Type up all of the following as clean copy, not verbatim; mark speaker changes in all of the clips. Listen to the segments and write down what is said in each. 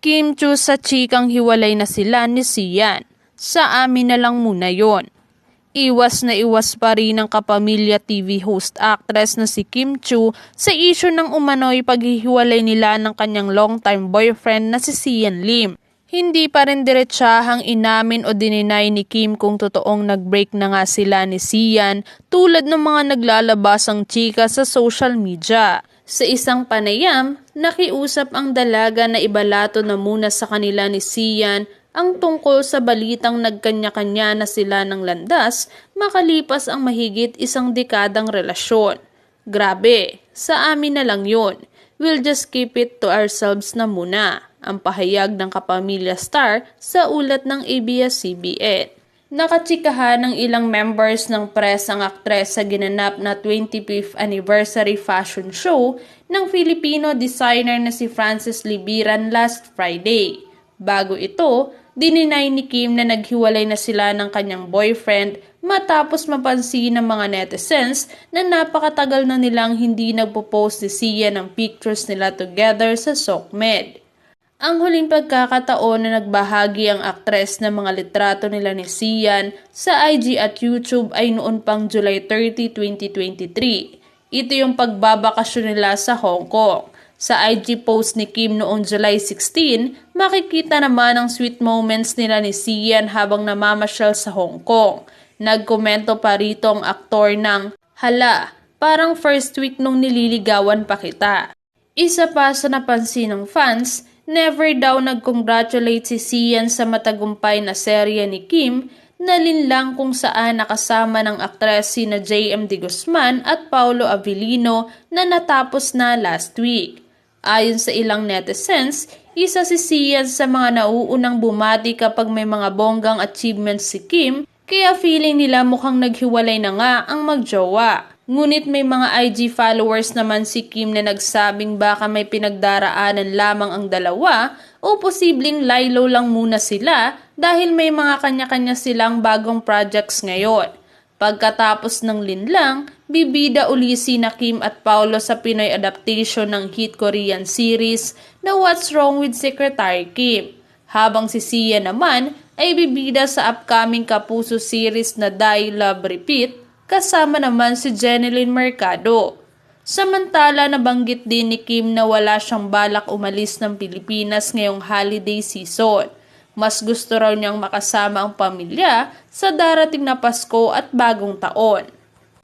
Speaker 1: Kim Chu sa chikang hiwalay na sila ni Sian. Sa amin na lang muna yon. Iwas na iwas pa rin ang kapamilya TV host actress na si Kim Chu sa issue ng umano'y paghihiwalay nila ng kanyang long-time boyfriend na si Sian Lim. Hindi pa rin diretsahang inamin o dininay ni Kim kung totoong nag-break na nga sila ni Sian tulad ng mga naglalabasang chika sa social media. Sa isang panayam, nakiusap ang dalaga na ibalato na muna sa kanila ni Sian ang tungkol sa balitang nagkanya-kanya na sila ng landas makalipas ang mahigit 1 dekadang relasyon. Grabe, sa amin na lang yun. We'll just keep it to ourselves na muna, ang pahayag ng kapamilya star sa ulat ng ABS-CBN. Nakachikahan ng ilang members ng press ang aktres sa ginanap na 25th anniversary fashion show ng Filipino designer na si Frances Libiran last Friday. Bago ito, dininay ni Kim na naghiwalay na sila ng kanyang boyfriend matapos mapansin ng mga netizens na napakatagal na nilang hindi nagpo-post si Sian ng pictures nila together sa SOCMED. Ang huling pagkakataon na nagbahagi ang aktres ng mga litrato nila ni Sian sa IG at YouTube ay noon pang July 30, 2023. Ito yung pagbabakasyon nila sa Hong Kong. Sa IG post ni Kim noong July 16, makikita naman ang sweet moments nila ni Sian habang namamasyal sa Hong Kong. Nagkomento pa rito ang aktor ng, "Hala, parang first week nung nililigawan pa kita." Isa pa sa napansin ng fans, never daw nag-congratulate si Sian sa matagumpay na serye ni Kim na linlang kung saan nakasama ng aktres sina JM De Guzman at Paulo Avellino na natapos na last week. Ayon sa ilang netizens, isa si Sian sa mga nauunang bumati kapag may mga bonggang achievements si Kim, kaya feeling nila mukhang naghiwalay na nga ang magjowa. Ngunit may mga IG followers naman si Kim na nagsabing baka may pinagdaraanan lamang ang dalawa o posibleng laylo lang muna sila dahil may mga kanya-kanya silang bagong projects ngayon. Pagkatapos ng linlang, bibida uli sina Kim at Paulo sa Pinoy adaptation ng hit Korean series na What's Wrong with Secretary Kim. Habang si Sian naman ay bibida sa upcoming Kapuso series na Die, Love, Repeat, kasama naman si Jeneline Mercado. Samantala, nabanggit din ni Kim na wala siyang balak umalis ng Pilipinas ngayong holiday season. Mas gusto raw niyang makasama ang pamilya sa darating na Pasko at Bagong Taon.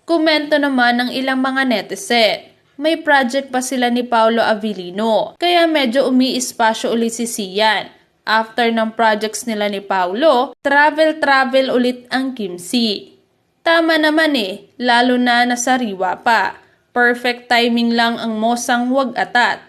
Speaker 1: Komento naman ng ilang mga netizen, may project pa sila ni Paulo Avellino, kaya medyo umiispasyo ulit si Sian. After ng projects nila ni Paulo, travel ulit ang Kim C. Tama naman lalo na nasariwa pa. Perfect timing lang ang mosang wag atat.